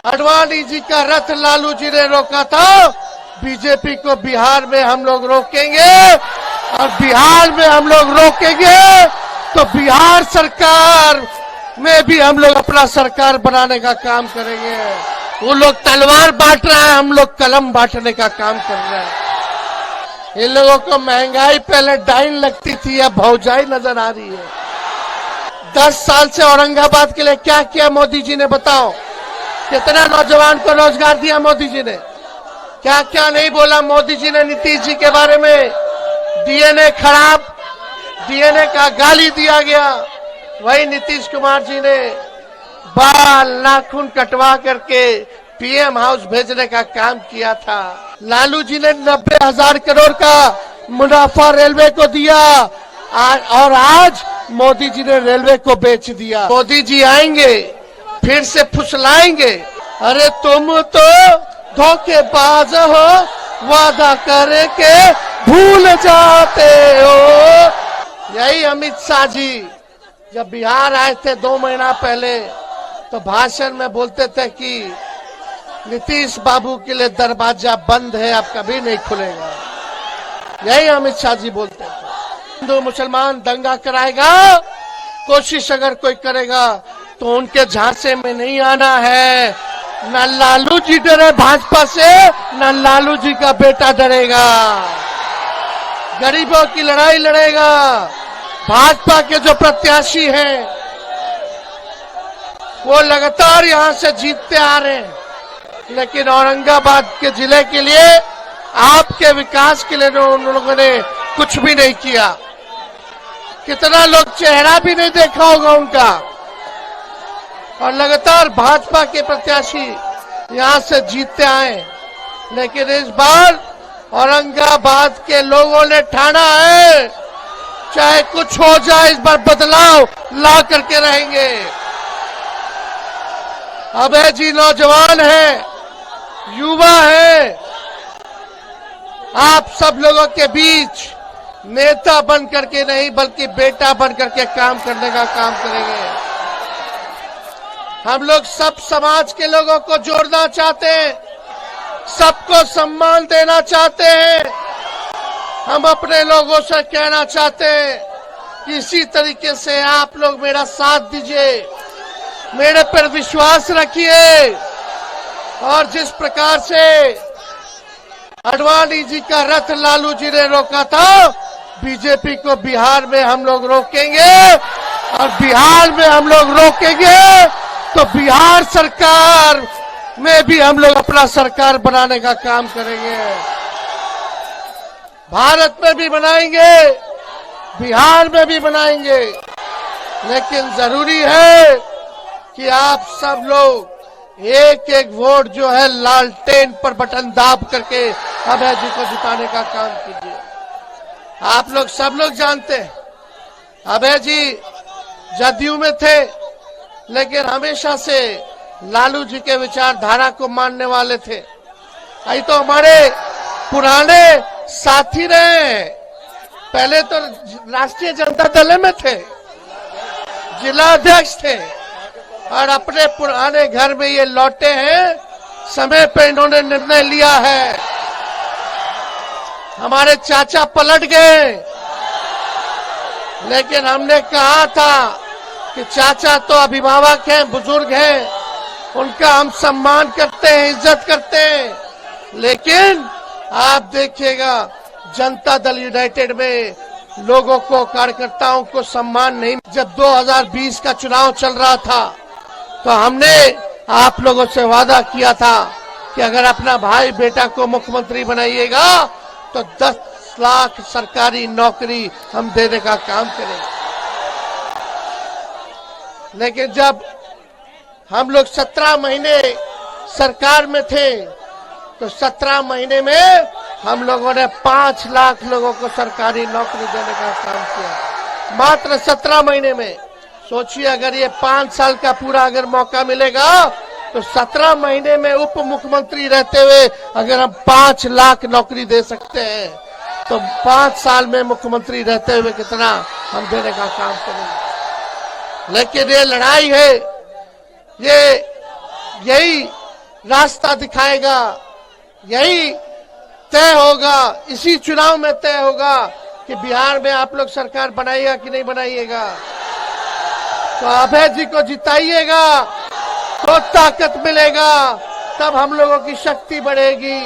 आडवाणी जी का रथ लालू जी ने रोका था। बीजेपी को बिहार में हम लोग रोकेंगे और बिहार में हम लोग रोकेंगे तो बिहार सरकार में भी हम लोग अपना सरकार बनाने का काम करेंगे। वो लोग तलवार बांट रहा है, हम लोग कलम बांटने का काम कर रहे हैं। इन लोगों को महंगाई पहले डाइन लगती थी, अब भौजाई नजर आ रही है। 10 साल से औरंगाबाद के लिए क्या किया मोदी जी ने, बताओ। कितना नौजवान को रोजगार दिया मोदी जी ने, क्या क्या नहीं बोला मोदी जी ने नीतीश जी के बारे में। डीएनए खराब, डीएनए का गाली दिया गया। वही नीतीश कुमार जी ने बाल नाखून कटवा करके पीएम हाउस भेजने का काम किया था। लालू जी ने 90,000 करोड़ का मुनाफा रेलवे को दिया और आज मोदी जी ने रेलवे को बेच दिया। मोदी जी आएंगे फिर से फुसलाएंगे, अरे तुम तो धोखेबाज हो, वादा करके भूल जाते हो। यही अमित शाह जी जब बिहार आए थे 2 महीना पहले तो भाषण में बोलते थे कि नीतीश बाबू के लिए दरवाजा बंद है, अब कभी नहीं खुलेगा। यही अमित शाह जी बोलते थे। हिंदू मुसलमान दंगा कराएगा, कोशिश अगर कोई करेगा तो उनके झांसे में नहीं आना है। न लालू जी डरे भाजपा से, न लालू जी का बेटा डरेगा। गरीबों की लड़ाई लड़ेगा। भाजपा के जो प्रत्याशी हैं वो लगातार यहां से जीतते आ रहे हैं, लेकिन औरंगाबाद के जिले के लिए, आपके विकास के लिए उन लोगों ने कुछ भी नहीं किया। कितना लोग चेहरा भी नहीं देखा होगा उनका। और लगातार भाजपा के प्रत्याशी यहां से जीतते आए, लेकिन इस बार औरंगाबाद के लोगों ने ठाना है चाहे कुछ हो जाए इस बार बदलाव ला करके रहेंगे। अभय जी नौजवान है, युवा है, आप सब लोगों के बीच नेता बन करके नहीं बल्कि बेटा बन करके काम करने का काम करेंगे। हम लोग सब समाज के लोगों को जोड़ना चाहते हैं, सबको सम्मान देना चाहते हैं। हम अपने लोगों से कहना चाहते हैं कि इसी तरीके से आप लोग मेरा साथ दीजिए, मेरे पर विश्वास रखिए। और जिस प्रकार से आडवाणी जी का रथ लालू जी ने रोका था, बीजेपी को बिहार में हम लोग रोकेंगे और बिहार में हम लोग रोकेंगे तो बिहार सरकार में भी हम लोग अपना सरकार बनाने का काम करेंगे। भारत में भी बनाएंगे, बिहार में भी बनाएंगे, लेकिन जरूरी है कि आप सब लोग एक एक वोट जो है लालटेन पर बटन दाब करके अभय जी को जिताने का काम कीजिए। आप लोग सब लोग जानते हैं अभय जी जदयू में थे, लेकिन हमेशा से लालू जी के विचारधारा को मानने वाले थे। यही तो हमारे पुराने साथी रहे। पहले तो राष्ट्रीय जनता दल में थे, जिला अध्यक्ष थे, और अपने पुराने घर में ये लौटे हैं। समय पे इन्होंने निर्णय लिया है। हमारे चाचा पलट गए, लेकिन हमने कहा था कि चाचा तो अभिभावक हैं, बुजुर्ग हैं, उनका हम सम्मान करते हैं, इज्जत करते हैं। लेकिन आप देखिएगा जनता दल यूनाइटेड में लोगों को, कार्यकर्ताओं को सम्मान नहीं। जब 2020 का चुनाव चल रहा था तो हमने आप लोगों से वादा किया था कि अगर अपना भाई बेटा को मुख्यमंत्री बनाइएगा तो 10 लाख सरकारी नौकरी हम देने का काम करेंगे। लेकिन जब हम लोग 17 महीने सरकार में थे तो 17 महीने में हम लोगों ने 5 लाख लोगों को सरकारी नौकरी देने का काम किया, मात्र 17 महीने में। सोचिए अगर ये 5 साल का पूरा अगर मौका मिलेगा तो 17 महीने में उप मुख्यमंत्री रहते हुए अगर हम 5 लाख नौकरी दे सकते हैं तो 5 साल में मुख्यमंत्री रहते हुए कितना हम देने का काम करेंगे। लेकिन ये लड़ाई है, यही रास्ता दिखाएगा। यही तय होगा, इसी चुनाव में तय होगा कि बिहार में आप लोग सरकार बनाइएगा कि नहीं बनाइएगा। तो अभय जी को जिताइएगा तो ताकत मिलेगा, तब हम लोगों की शक्ति बढ़ेगी।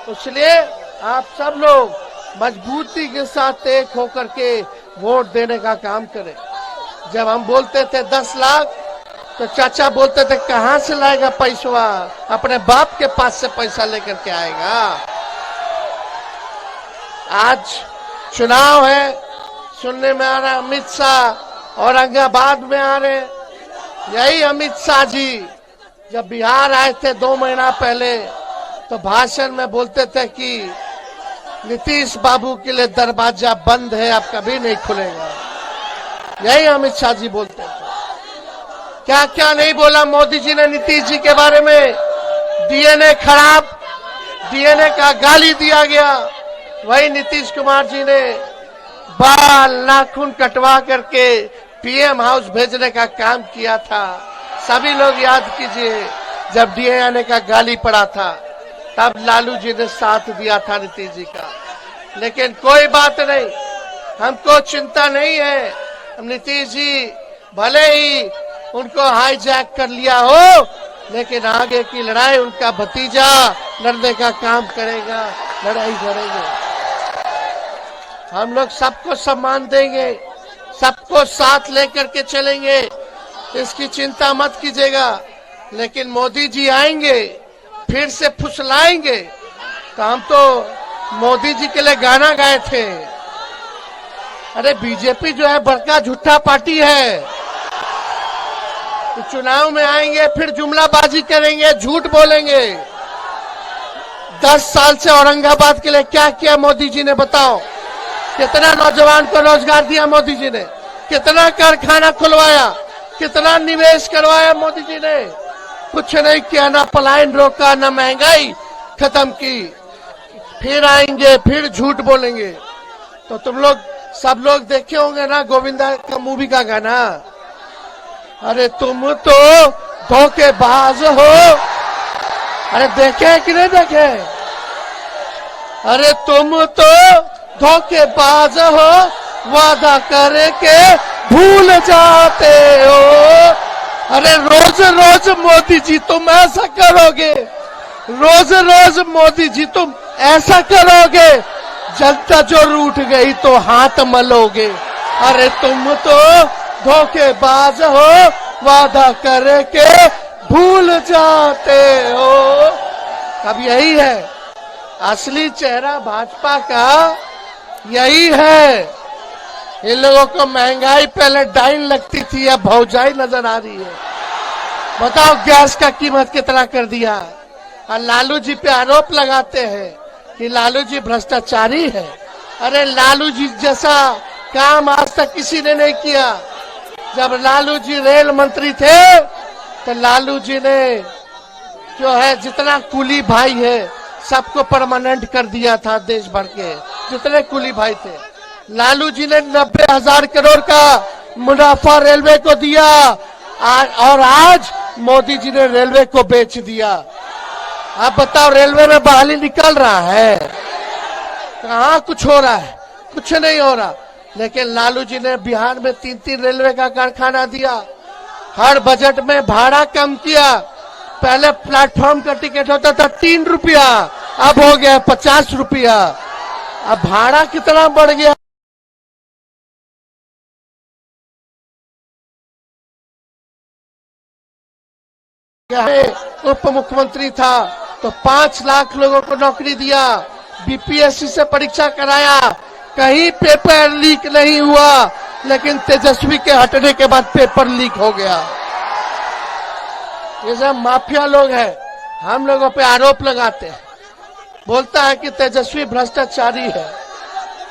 इसलिए आप सब लोग मजबूती के साथ एक होकर के वोट देने का काम करें। जब हम बोलते थे 10 लाख तो चाचा बोलते थे कहां से लाएगा पैसा, अपने बाप के पास से पैसा लेकर के आएगा। आज चुनाव है, सुनने में आ रहा है अमित शाह औरंगाबाद में आ रहे। यही अमित शाह जी जब बिहार आए थे 2 महीना पहले तो भाषण में बोलते थे कि नीतीश बाबू के लिए दरवाजा बंद है, अब कभी नहीं खुलेगा। यही अमित शाह जी बोलते थे। क्या क्या नहीं बोला मोदी जी ने नीतीश जी के बारे में। डीएनए खराब, डीएनए का गाली दिया गया। वही नीतीश कुमार जी ने बाल नाखून कटवा करके पीएम हाउस भेजने का काम किया था। सभी लोग याद कीजिए, जब डीएनए का गाली पड़ा था तब लालू जी ने साथ दिया था नीतीश जी का। लेकिन कोई बात नहीं, हमको चिंता नहीं है। नीतीश जी भले ही उनको हाईजैक कर लिया हो, लेकिन आगे की लड़ाई उनका भतीजा लड़ने का काम करेगा, लड़ाई लड़ेंगे। हम लोग सबको सम्मान देंगे, सबको साथ लेकर के चलेंगे, इसकी चिंता मत कीजिएगा। लेकिन मोदी जी आएंगे फिर से फुसलाएंगे। तो हम तो मोदी जी के लिए गाना गाए थे, अरे बीजेपी जो है बड़का झूठा पार्टी है, तो चुनाव में आएंगे फिर जुमलाबाजी करेंगे, झूठ बोलेंगे। 10 साल से औरंगाबाद के लिए क्या किया मोदी जी ने, बताओ। कितना नौजवान को रोजगार दिया मोदी जी ने, कितना कारखाना खुलवाया, कितना निवेश करवाया मोदी जी ने। कुछ नहीं किया, ना पलायन रोका, ना महंगाई खत्म की। फिर आएंगे फिर झूठ बोलेंगे। तो तुम लोग सब लोग देखे होंगे ना गोविंदा का मूवी का गाना, अरे तुम तो धोखेबाज हो। अरे देखे कि नहीं देखे? अरे तुम तो धोखेबाज हो, वादा करके भूल जाते हो। अरे रोज रोज मोदी जी तुम ऐसा करोगे, रोज रोज मोदी जी तुम ऐसा करोगे, जनता जो रूठ गई तो हाथ मलोगे। अरे तुम तो धोखेबाज हो, वादा करके भूल जाते हो। अब यही है असली चेहरा भाजपा का, यही है। इन लोगों को महंगाई पहले डाइन लगती थी, अब भौजाई नजर आ रही है। बताओ गैस का कीमत कितना कर दिया। और लालू जी पे आरोप लगाते हैं कि लालू जी भ्रष्टाचारी है। अरे लालू जी जैसा काम आज तक किसी ने नहीं किया। जब लालू जी रेल मंत्री थे तो लालू जी ने जो है जितना कुली भाई है सबको परमानेंट कर दिया था। देश भर के जितने कुली भाई थे, लालू जी ने 90,000 करोड़ का मुनाफा रेलवे को दिया। और आज मोदी जी ने रेलवे को बेच दिया। आप बताओ रेलवे में बहाली निकल रहा है? कहाँ कुछ हो रहा है? कुछ नहीं हो रहा। लेकिन लालू जी ने बिहार में 3-3 रेलवे का कारखाना दिया। हर बजट में भाड़ा कम किया। पहले प्लेटफॉर्म का टिकट होता था 3 रुपया, अब हो गया 50 रुपया। अब भाड़ा कितना बढ़ गया। उप मुख्यमंत्री था तो 5 लाख लोगों को नौकरी दिया। बीपीएससी से परीक्षा कराया, कहीं पेपर लीक नहीं हुआ। लेकिन तेजस्वी के हटने के बाद पेपर लीक हो गया। ये सब माफिया लोग हैं, हम लोगों पे आरोप लगाते हैं। बोलता है कि तेजस्वी भ्रष्टाचारी है।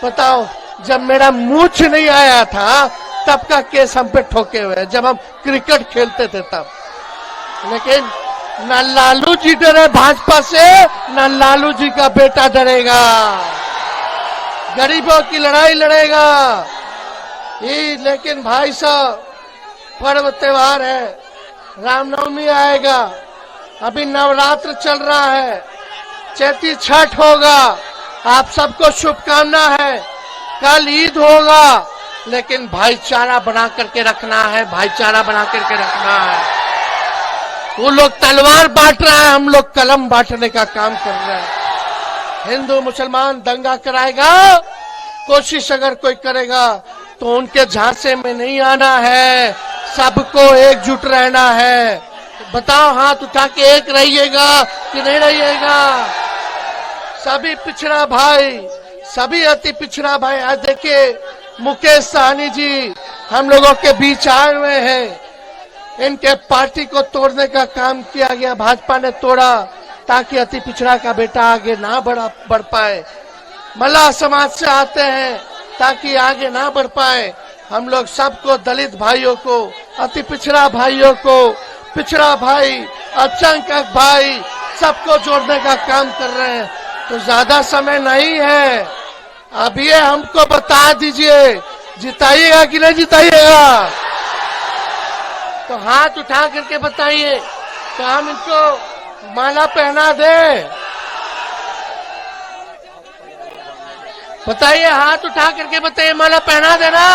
बताओ जब मेरा मूछ नहीं आया था तब का केस हम पे ठोके हुए, जब हम क्रिकेट खेलते थे तब। लेकिन न लालू जी डरे भाजपा से, न लालू जी का बेटा डरेगा। गरीबों की लड़ाई लड़ेगा। ये लेकिन भाई साहब पर्व त्योहार है, रामनवमी आएगा, अभी नवरात्र चल रहा है, चैती छठ होगा, आप सबको शुभकामना है। कल ईद होगा, लेकिन भाईचारा बना करके रखना है, भाईचारा बना करके रखना है। वो लोग तलवार बांट रहा है, हम लोग कलम बांटने का काम कर रहे हैं। हिंदू मुसलमान दंगा कराएगा, कोशिश अगर कोई करेगा तो उनके झांसे में नहीं आना है, सबको एकजुट रहना है। बताओ हाथ उठा के एक रहिएगा कि नहीं रहिएगा? सभी पिछड़ा भाई, सभी अति पिछड़ा भाई, आज देखिए मुकेश सहनी जी हम लोगों के बीच आए हुए हैं। इनके पार्टी को तोड़ने का काम किया गया, भाजपा ने तोड़ा ताकि अति पिछड़ा का बेटा आगे ना बढ़ पाए। मल्लाह समाज से आते हैं ताकि आगे ना बढ़ पाए। हम लोग सबको, दलित भाइयों को, अति पिछड़ा भाइयों को, पिछड़ा भाई, अल्पसंख्यक भाई, सबको जोड़ने का काम कर रहे हैं। तो ज्यादा समय नहीं है, अब ये हमको बता दीजिए, जिताइएगा कि नहीं जिताइएगा? तो हाथ उठा करके बताइए, तो हम इनको माला पहना दें। बताइए, हाथ उठा करके बताइए, माला पहना देना।